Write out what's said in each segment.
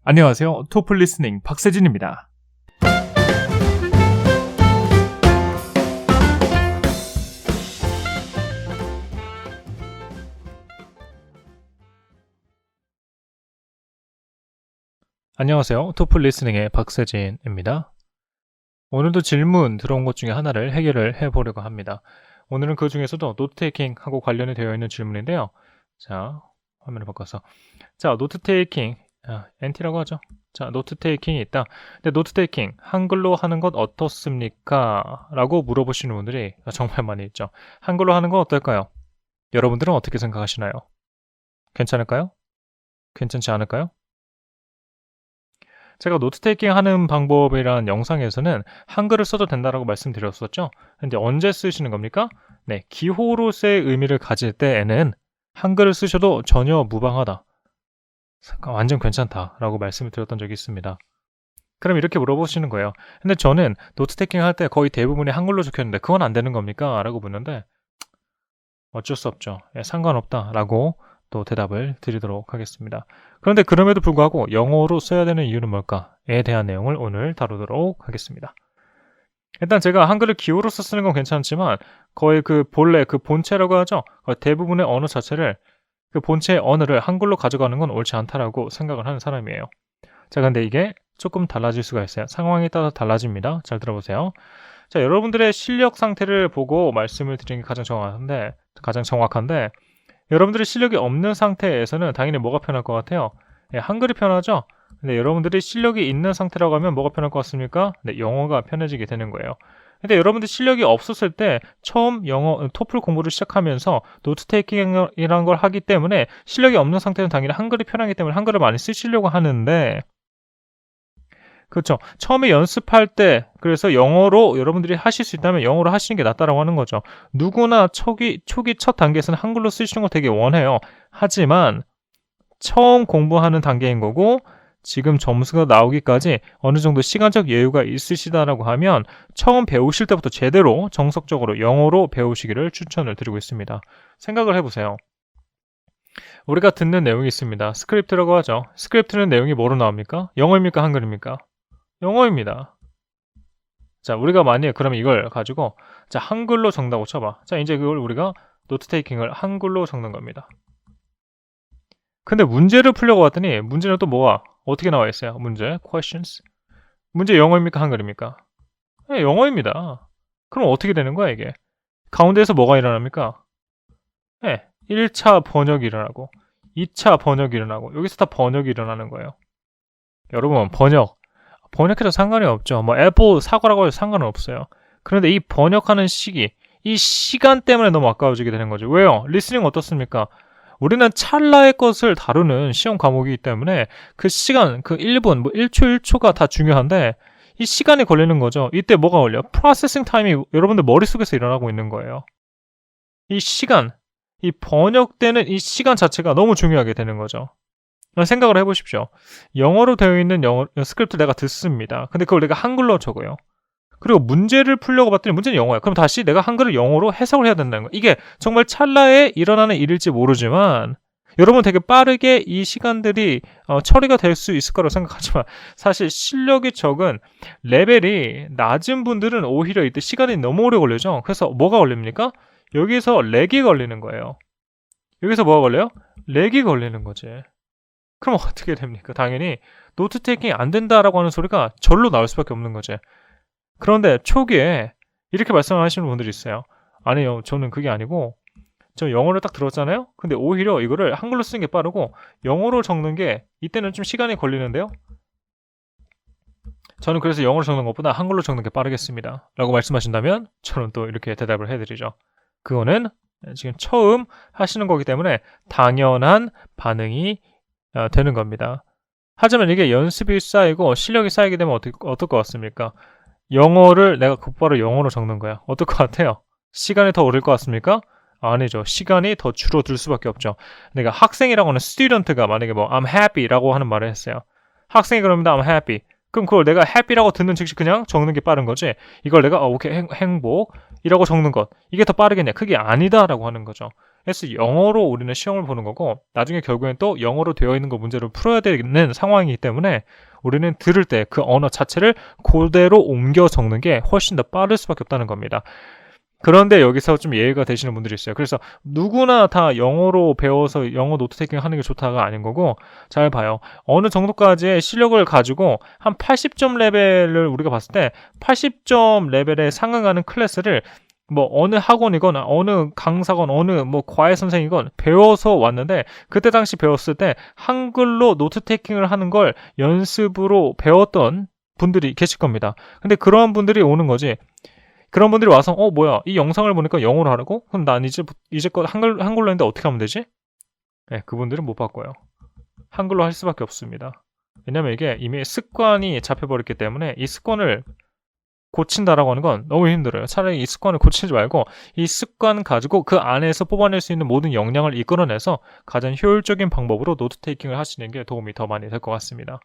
안녕하세요. 토플 리스닝 박세진입니다. 안녕하세요. 토플 리스닝의 박세진입니다. 오늘도 질문 들어온 것 중에 하나를 해결을 해보려고 합니다. 오늘은 그 중에서도 노트 테이킹하고 관련이 되어 있는 질문인데요. 자, 화면을 바꿔서. 자, 노트 테이킹. NT라고 하죠. 자, 노트 테이킹이 있다. 근데 노트 테이킹 한글로 하는 것 어떻습니까? 라고 물어보시는 분들이 정말 많이 있죠. 한글로 하는 건 어떨까요? 여러분들은 어떻게 생각하시나요? 괜찮을까요? 괜찮지 않을까요? 제가 노트 테이킹 하는 방법이라는 영상에서는 한글을 써도 된다라고 말씀드렸었죠. 근데 언제 쓰시는 겁니까? 네, 기호로서의 의미를 가질 때에는 한글을 쓰셔도 전혀 무방하다. 완전 괜찮다라고 말씀을 드렸던 적이 있습니다. 그럼 이렇게 물어보시는 거예요. 근데 저는 노트 테이킹 할 때 거의 대부분이 한글로 적혔는데 그건 안 되는 겁니까? 라고 묻는데 어쩔 수 없죠. 상관없다 라고 또 대답을 드리도록 하겠습니다. 그런데 그럼에도 불구하고 영어로 써야 되는 이유는 뭘까에 대한 내용을 오늘 다루도록 하겠습니다. 일단 제가 한글을 기호로서 쓰는 건 괜찮지만 거의 그 본래 그 본체라고 하죠. 대부분의 언어 자체를 그 본체의 언어를 한글로 가져가는 건 옳지 않다라고 생각을 하는 사람이에요. 자, 근데 이게 조금 달라질 수가 있어요. 상황에 따라 달라집니다. 잘 들어보세요. 자, 여러분들의 실력 상태를 보고 말씀을 드리는 게 가장 정확한데 여러분들이 실력이 없는 상태에서는 당연히 뭐가 편할 것 같아요? 네, 한글이 편하죠? 근데 여러분들이 실력이 있는 상태라고 하면 뭐가 편할 것 같습니까? 네, 영어가 편해지게 되는 거예요. 근데 여러분들 실력이 없었을 때 처음 영어 토플 공부를 시작하면서 노트 테이킹이라는 걸 하기 때문에 실력이 없는 상태는 당연히 한글이 편하기 때문에 한글을 많이 쓰시려고 하는데 그렇죠. 처음에 연습할 때 그래서 영어로 여러분들이 하실 수 있다면 영어로 하시는 게 낫다라고 하는 거죠. 누구나 초기 첫 단계에서는 한글로 쓰시는 거 되게 원해요. 하지만 처음 공부하는 단계인 거고 지금 점수가 나오기까지 어느 정도 시간적 여유가 있으시다라고 하면 처음 배우실 때부터 제대로 정석적으로 영어로 배우시기를 추천을 드리고 있습니다. 생각을 해보세요. 우리가 듣는 내용이 있습니다. 스크립트라고 하죠. 스크립트는 내용이 뭐로 나옵니까? 영어입니까? 한글입니까? 영어입니다. 자, 우리가 만약에 그러면 이걸 가지고 자, 한글로 적는다고 쳐봐. 자, 이제 그걸 우리가 노트 테이킹을 한글로 적는 겁니다. 근데 문제를 풀려고 봤더니 문제는 또 뭐가 어떻게 나와 있어요? 문제, questions. 문제 영어입니까? 한글입니까? 네, 영어입니다. 그럼 어떻게 되는 거야, 이게? 가운데에서 뭐가 일어납니까? 네, 1차 번역이 일어나고 2차 번역이 일어나고 여기서 다 번역이 일어나는 거예요. 여러분, 번역해도 상관이 없죠. 뭐 애플 사과라고 해도 상관은 없어요. 그런데 이 번역하는 시기, 이 시간 때문에 너무 아까워지게 되는 거죠. 왜요? 리스닝 어떻습니까? 우리는 찰나의 것을 다루는 시험 과목이기 때문에 그 시간, 그 1분, 뭐 1초 1초가 다 중요한데 이 시간이 걸리는 거죠. 이때 뭐가 걸려? 프로세싱 타임이 여러분들 머릿속에서 일어나고 있는 거예요. 이 시간, 이 번역되는 이 시간 자체가 너무 중요하게 되는 거죠. 생각을 해보십시오. 영어로 되어 있는 스크립트 내가 듣습니다. 근데 그걸 내가 한글로 적어요. 그리고 문제를 풀려고 봤더니 문제는 영어야. 그럼 다시 내가 한글을 영어로 해석을 해야 된다는 거야. 이게 정말 찰나에 일어나는 일일지 모르지만 여러분 되게 빠르게 이 시간들이 처리가 될 수 있을 거라고 생각하지만 사실 실력이 적은 레벨이 낮은 분들은 오히려 이때 시간이 너무 오래 걸리죠. 그래서 뭐가 걸립니까? 여기서 렉이 걸리는 거예요. 여기서 뭐가 걸려요? 렉이 걸리는 거지. 그럼 어떻게 됩니까? 당연히 노트 테이킹이 안 된다라고 하는 소리가 절로 나올 수밖에 없는 거지. 그런데 초기에 이렇게 말씀하시는 분들이 있어요. 아니요, 저는 그게 아니고 저 영어를 딱 들었잖아요. 근데 오히려 이거를 한글로 쓰는 게 빠르고 영어로 적는 게 이때는 좀 시간이 걸리는데요. 저는 그래서 영어로 적는 것보다 한글로 적는 게 빠르겠습니다. 라고 말씀하신다면 저는 또 이렇게 대답을 해드리죠. 그거는 지금 처음 하시는 거기 때문에 당연한 반응이 되는 겁니다. 하지만 이게 연습이 쌓이고 실력이 쌓이게 되면 어떨 것 같습니까? 영어를 내가 곧바로 영어로 적는 거야. 어떨 것 같아요? 시간이 더 오를 것 같습니까? 아니죠. 시간이 더 줄어들 수밖에 없죠. 내가 학생이라고 하는 스튜던트가 만약에 뭐 I'm happy라고 하는 말을 했어요. 학생이 그럽니다. I'm happy. 그럼 그걸 내가 happy라고 듣는 즉시 그냥 적는 게 빠른 거지. 이걸 내가 오케이 행복이라고 적는 것 이게 더 빠르겠냐? 그게 아니다라고 하는 거죠. 그래서 영어로 우리는 시험을 보는 거고 나중에 결국엔 또 영어로 되어 있는 거 문제를 풀어야 되는 상황이기 때문에 우리는 들을 때 그 언어 자체를 그대로 옮겨 적는 게 훨씬 더 빠를 수밖에 없다는 겁니다. 그런데 여기서 좀 예외가 되시는 분들이 있어요. 그래서 누구나 다 영어로 배워서 영어 노트 테이킹 하는 게 좋다가 아닌 거고, 잘 봐요. 어느 정도까지의 실력을 가지고 한 80점 레벨을 우리가 봤을 때 80점 레벨에 상응하는 클래스를 뭐 어느 학원이건 어느 강사건 어느 뭐 과외 선생이건 배워서 왔는데, 그때 당시 배웠을 때 한글로 노트 테이킹을 하는 걸 연습으로 배웠던 분들이 계실 겁니다. 근데 그런 분들이 오는 거지. 그런 분들이 와서 뭐야 이 영상을 보니까 영어로 하라고? 그럼 난 이제껏 한글로 했는데 어떻게 하면 되지? 네, 그분들은 못 바꿔요. 한글로 할 수밖에 없습니다. 왜냐면 이게 이미 습관이 잡혀버렸기 때문에 이 습관을 고친다라고 하는 건 너무 힘들어요. 차라리 이 습관을 고치지 말고 이 습관 가지고 그 안에서 뽑아낼 수 있는 모든 역량을 이끌어내서 가장 효율적인 방법으로 노트 테이킹을 하시는 게 도움이 더 많이 될 것 같습니다.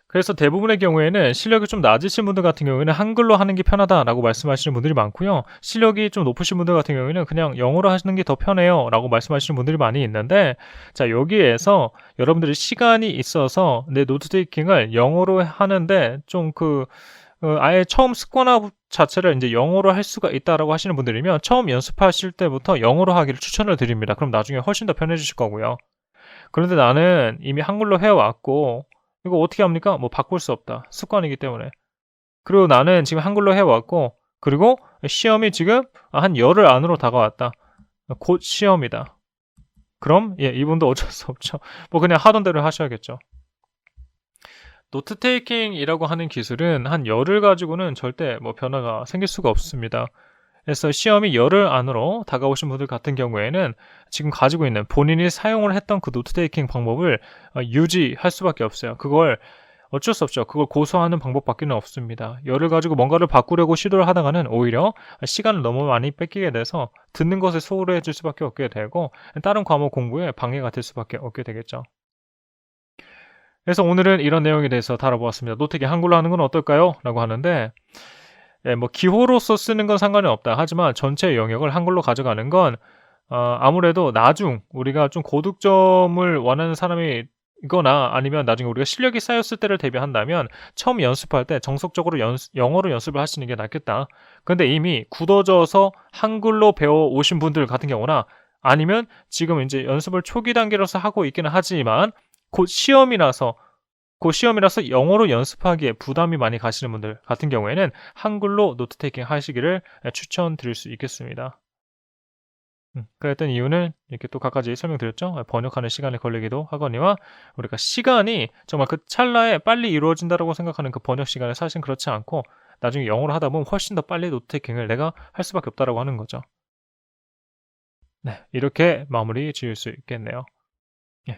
그래서 대부분의 경우에는 실력이 좀 낮으신 분들 같은 경우에는 한글로 하는 게 편하다라고 말씀하시는 분들이 많고요. 실력이 좀 높으신 분들 같은 경우에는 그냥 영어로 하시는 게 더 편해요 라고 말씀하시는 분들이 많이 있는데, 자, 여기에서 여러분들이 시간이 있어서 내 노트 테이킹을 영어로 하는데 좀 아예 처음 습관화 자체를 이제 영어로 할 수가 있다라고 하시는 분들이면 처음 연습하실 때부터 영어로 하기를 추천을 드립니다. 그럼 나중에 훨씬 더 편해지실 거고요. 그런데 나는 이미 한글로 해왔고 이거 어떻게 합니까? 뭐 바꿀 수 없다. 습관이기 때문에. 그리고 나는 지금 한글로 해왔고, 그리고 시험이 지금 한 열흘 안으로 다가왔다. 곧 시험이다. 그럼 이분도 어쩔 수 없죠. 뭐 그냥 하던 대로 하셔야겠죠. 노트 테이킹이라고 하는 기술은 한 열흘 가지고는 절대 뭐 변화가 생길 수가 없습니다. 그래서 시험이 열흘 안으로 다가오신 분들 같은 경우에는 지금 가지고 있는 본인이 사용을 했던 그 노트 테이킹 방법을 유지할 수밖에 없어요. 그걸 어쩔 수 없죠. 그걸 고수하는 방법밖에는 없습니다. 열을 가지고 뭔가를 바꾸려고 시도를 하다가는 오히려 시간을 너무 많이 뺏기게 돼서 듣는 것에 소홀해질 수밖에 없게 되고 다른 과목 공부에 방해가 될 수밖에 없게 되겠죠. 그래서 오늘은 이런 내용에 대해서 다뤄보았습니다. 노트기 한글로 하는 건 어떨까요? 라고 하는데, 뭐 기호로서 쓰는 건 상관이 없다. 하지만 전체 영역을 한글로 가져가는 건 아무래도 나중 우리가 좀 고득점을 원하는 사람이 이거나 아니면 나중에 우리가 실력이 쌓였을 때를 대비한다면 처음 연습할 때 정석적으로 영어로 연습을 하시는 게 낫겠다. 근데 이미 굳어져서 한글로 배워 오신 분들 같은 경우나 아니면 지금 이제 연습을 초기 단계로서 하고 있기는 하지만 곧 시험이라서 영어로 연습하기에 부담이 많이 가시는 분들 같은 경우에는 한글로 노트 테이킹 하시기를 추천드릴 수 있겠습니다. 그랬던 이유는 이렇게 또 각가지 설명드렸죠. 번역하는 시간이 걸리기도 하거니와 우리가 시간이 정말 그 찰나에 빨리 이루어진다고 생각하는 그 번역 시간은 사실 그렇지 않고 나중에 영어로 하다 보면 훨씬 더 빨리 노트 테이킹을 내가 할 수밖에 없다라고 하는 거죠. 네, 이렇게 마무리 지을 수 있겠네요.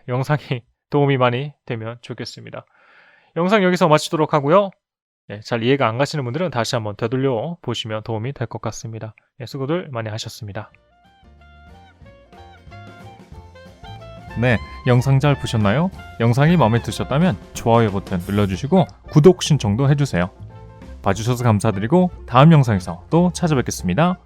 영상이 도움이 많이 되면 좋겠습니다. 영상 여기서 마치도록 하고요. 잘 이해가 안 가시는 분들은 다시 한번 되돌려 보시면 도움이 될 것 같습니다. 수고들 많이 하셨습니다. 네, 영상 잘 보셨나요? 영상이 마음에 드셨다면 좋아요 버튼 눌러주시고 구독 신청도 해주세요. 봐주셔서 감사드리고 다음 영상에서 또 찾아뵙겠습니다.